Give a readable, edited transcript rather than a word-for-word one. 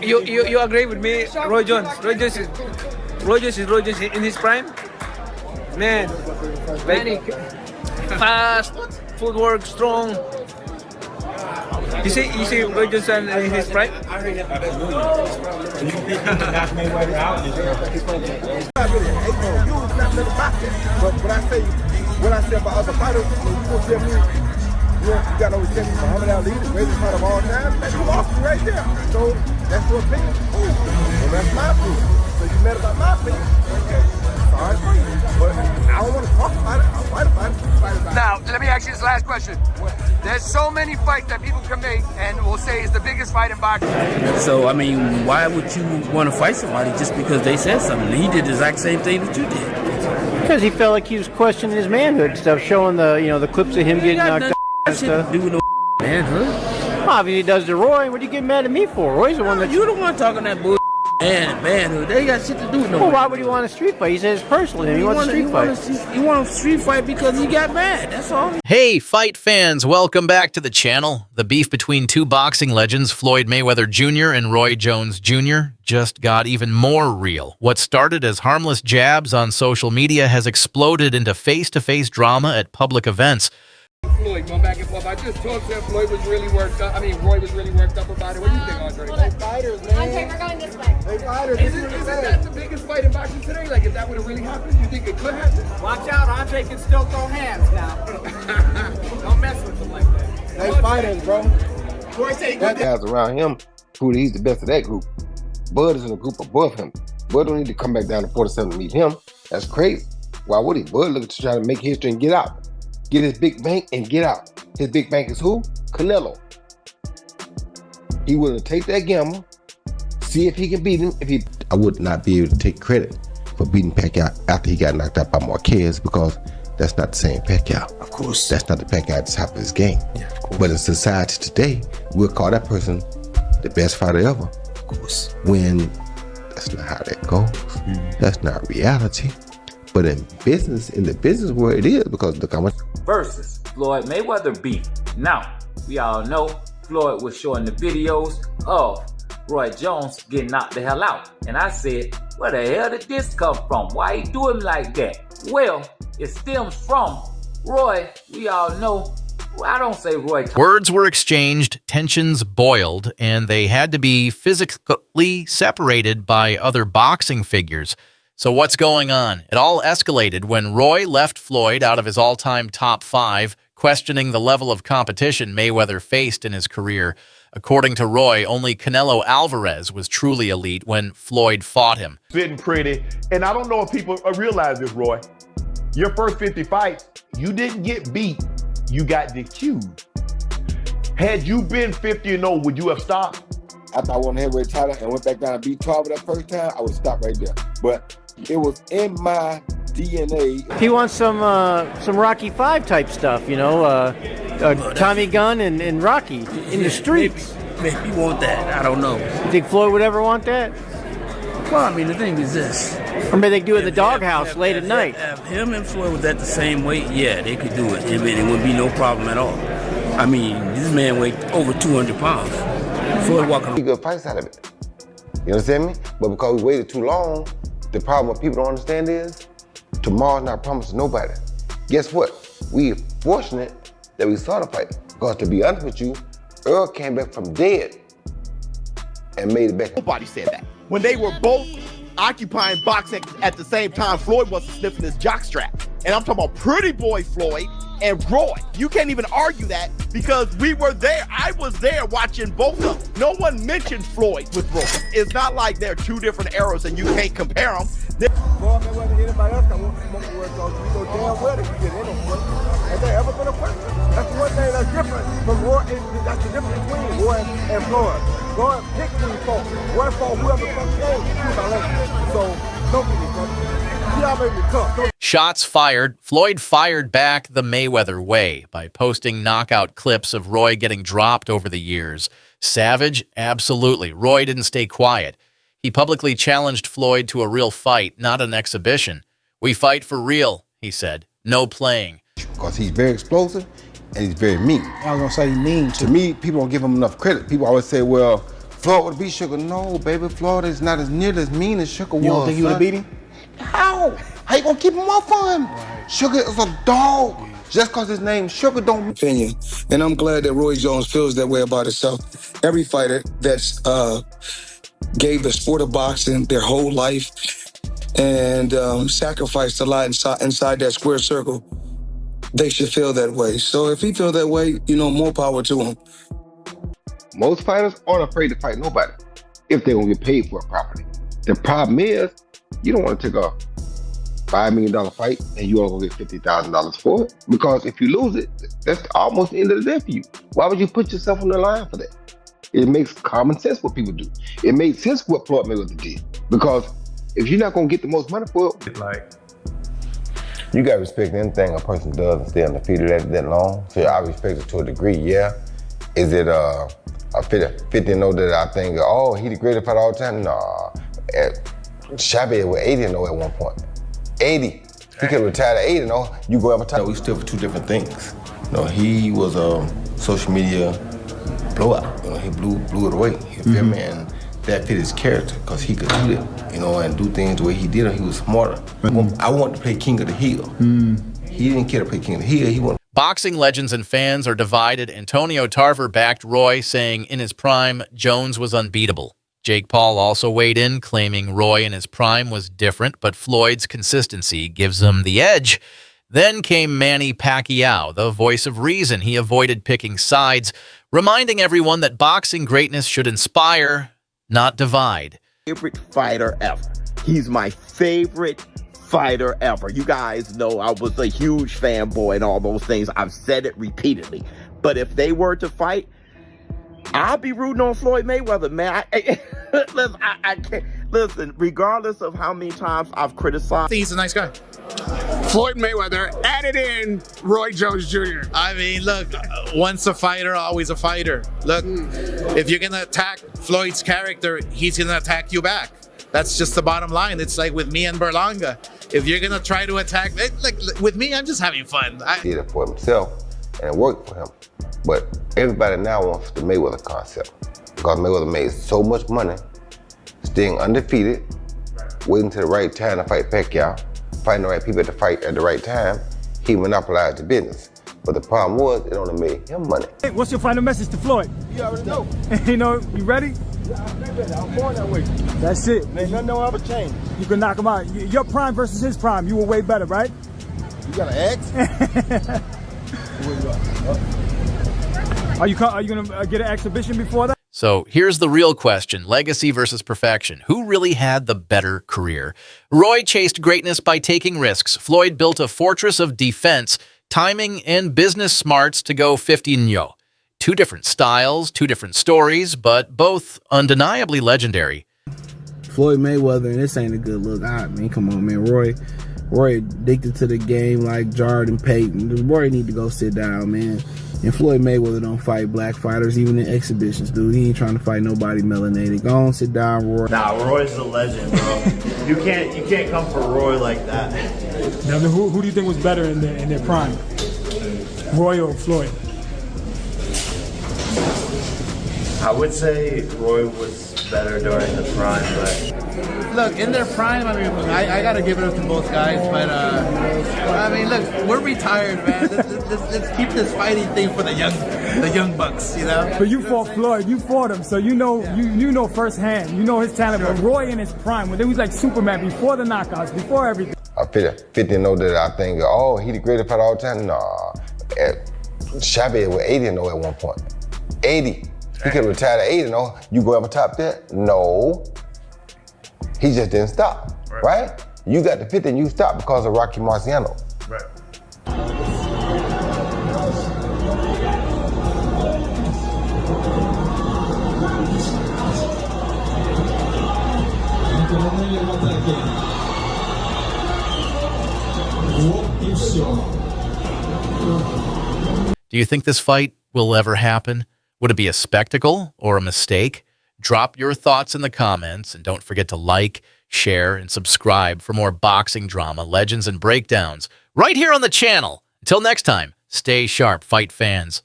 you agree with me? Roy Jones. Roy Jones is in his prime. Man, like fast, footwork, strong. You see Roy Jones in his prime. I really what I say about other fighters, you gonna tell me you got no respect for Muhammad Ali, the greatest fighter of all time? That's lost you right there. So that's your opinion. Well, that's my opinion. So you mad about my opinion? Okay. Sorry for you. But I don't want to talk about it. I'll fight about it. Now, let me ask you this last question. There's so many fights that people can make and will say is the biggest fight in boxing. So, I mean, why would you want to fight somebody just because they said something? He did the exact same thing that you did. Because he felt like he was questioning his manhood stuff, showing the clips of him getting knocked out and stuff. Do with no manhood. Obviously, he does to Roy. What are you getting mad at me for? Roy's the one that you the one talking that bull manhood. They got shit to do with no. Well, why would he want a street fight? He says personally, he wants a street fight. He wants a street fight because he got mad. That's all. Hey, fight fans, welcome back to the channel. The beef between two boxing legends, Floyd Mayweather Jr. and Roy Jones Jr., just got even more real. What started as harmless jabs on social media has exploded into face-to-face drama at public events. Floyd, going back and forth. I just talked to him. Floyd was really worked up. I mean, Roy was really worked up about it. What do you think, Andre? They fighters, man. Andre, we're going this way. They fighters. Isn't that the biggest fight in boxing today? Like, if that would have really happened, you think it could happen? Watch out, Andre can still throw hands now. Don't mess with him like that. They fighters, bro. Roy say That guys around him, who he's the best of that group. Bud is in a group above him. Bud don't need to come back down to 47 to meet him. That's crazy. Why would he? Bud looking to try to make history and get out. Get his big bank and get out. His big bank is who? Canelo. He willing to take that gamble, see if he can beat him. I would not be able to take credit for beating Pacquiao after he got knocked out by Marquez because that's not the same Pacquiao. Of course. That's not the Pacquiao at the top of his game. Yeah, of course. But in society today, we'll call that person the best fighter ever. Of course. When that's not how that goes. That's not reality. But in the business world, it is because look how much. versus Floyd Mayweather beef. Now, we all know Floyd was showing the videos of Roy Jones getting knocked the hell out. And I said, where the hell did this come from? Why he do him like that? Well, it stems from Roy. We all know, I don't say Roy. Words were exchanged, tensions boiled, and they had to be physically separated by other boxing figures. So what's going on? It all escalated when Roy left Floyd out of his all-time top 5, questioning the level of competition Mayweather faced in his career. According to Roy, only Canelo Alvarez was truly elite when Floyd fought him. Sitting pretty, and I don't know if people realize this, Roy. Your first 50 fights, you didn't get beat, you got DQ'd. Had you been 50-0, would you have stopped? After I won the heavyweight title and went back down and beat 12 that first time, I would stop right there. But it was in my DNA. He wants some Rocky V type stuff, you know, Tommy Gunn and Rocky in the streets. Maybe want that. I don't know. You think Floyd would ever want that? Well, I mean, the thing is this. Or maybe they do it in the doghouse late at night. If him and Floyd was at the same weight, yeah, they could do it. I mean, it would be no problem at all. I mean, this man weighed over 200 pounds. Floyd walking. He good fights out of it. You understand me? But because we waited too long, the problem what people don't understand is tomorrow's not promised to nobody. Guess what? We are fortunate that we saw the fight. Because to be honest with you, Earl came back from dead and made it back. Nobody said that. When they were both occupying boxing at the same time, Floyd wasn't sniffing his jockstrap. And I'm talking about Pretty Boy Floyd and Roy. You can't even argue that because we were there. I was there watching both of them. No one mentioned Floyd with Roy. It's not like they're two different eras and you can't compare them. Well, whether anybody else got one word, so we go damn well if you get in them. Has there ever been a fight? That's one thing that's different from Roy. That's the difference between Roy and Floyd. Roy picked who he fought. Roy fought whoever fuck came. So don't get me fucked. Shots fired. Floyd fired back the Mayweather way by posting knockout clips of Roy getting dropped over the years. Savage? Absolutely. Roy didn't stay quiet. He publicly challenged Floyd to a real fight, not an exhibition. "We fight for real," he said. "No playing." Because he's very explosive and he's very mean. I was going to say mean, too. To me, people don't give him enough credit. People always say, well, Floyd would beat Sugar. No, baby, Floyd is not as nearly as mean as Sugar was. You don't think he would have beat him? How? How you gonna keep him off of him? Right. Sugar is a dog. Just cause his name Sugar don't opinion. And I'm glad that Roy Jones feels that way about himself. Every fighter that's gave the sport of boxing their whole life and sacrificed a lot inside that square circle, they should feel that way. So if he feel that way, you know, more power to him. Most fighters aren't afraid to fight nobody if they're gonna get paid for it properly. The problem is, you don't want to take a $5 million fight and you only gonna get $50,000 for it. Because if you lose it, that's almost the end of the day for you. Why would you put yourself on the line for that? It makes common sense what people do. It made sense what Floyd Mayweather did. Because if you're not gonna get the most money for it, like, you gotta respect anything a person does and stay undefeated that long. So I respect it to a degree, yeah. Is it a 50-0 that I think, oh, he the greatest fighter all the time? Nah. Shabby was 80-0 at one point. 80. He could retire at 80-0. You go up a time. We stood for two different things. You know, he was a social media blowout. You know, he blew it away. You feel me? And that fit his character because he could do it, you know, and do things the way he did it. He was smarter. I wanted to play King of the Hill. He didn't care to play King of the Hill. He wanted. Boxing legends and fans are divided. Antonio Tarver backed Roy, saying in his prime, Jones was unbeatable. Jake Paul also weighed in, claiming Roy in his prime was different, but Floyd's consistency gives him the edge. Then came Manny Pacquiao, the voice of reason. He avoided picking sides, reminding everyone that boxing greatness should inspire, not divide. Favorite fighter ever. He's my favorite fighter ever. You guys know I was a huge fanboy and all those things. I've said it repeatedly. But if they were to fight, I'll be rooting on Floyd Mayweather, man. I can't. Listen, regardless of how many times I've criticized. He's a nice guy. Floyd Mayweather added in Roy Jones Jr. I mean, look, once a fighter, always a fighter. Look, if you're going to attack Floyd's character, he's going to attack you back. That's just the bottom line. It's like with me and Berlanga. If you're going to try to attack, like with me, I'm just having fun. He did it for himself, and it worked for him. But everybody now wants the Mayweather concept because Mayweather made so much money, staying undefeated, waiting till the right time to fight Pacquiao, finding the right people to fight at the right time. He monopolized the business. But the problem was, it only made him money. Hey, what's your final message to Floyd? You already know. You know, you ready? Yeah, I'm ready. I'm born that way. That's it. Ain't nothing will ever change. You can knock him out. Your prime versus his prime, you were way better, right? You got an X? Are you going to get an exhibition before that? So here's the real question, legacy versus perfection. Who really had the better career? Roy chased greatness by taking risks. Floyd built a fortress of defense, timing, and business smarts to go 50-0. Two different styles, two different stories, but both undeniably legendary. Floyd Mayweather, and this ain't a good look. I mean, come on, man. Roy addicted to the game like Jordan Payton. Roy need to go sit down, man. And Floyd Mayweather don't fight black fighters, even in exhibitions, dude. He ain't trying to fight nobody melanated. Go on, sit down, Roy. Nah, Roy's a legend, bro. you can't come for Roy like that. Now, who do you think was better in their prime? Roy or Floyd? I would say Roy was better during the prime, but look, in their prime, I mean, I gotta give it up to both guys, but I mean, look, we're retired, man. Let's keep this fighting thing for the young bucks, you know. But you fought Floyd, you fought him, so you know firsthand, you know his talent. Sure. But Roy in his prime, when he was like Superman before the knockouts, before everything. I 50-0 that I think, oh, he the greatest fighter all the time. Nah, Shabby was 80-0 at one point. 80. He could retire at 80-0. You go up top there? No. He just didn't stop, right? You got the 50 and you stopped because of Rocky Marciano. Right. Do you think this fight will ever happen? Would it be a spectacle or a mistake? Drop your thoughts in the comments, and don't forget to like, share, and subscribe for more boxing drama, legends, and breakdowns right here on the channel. Until next time, stay sharp, fight fans.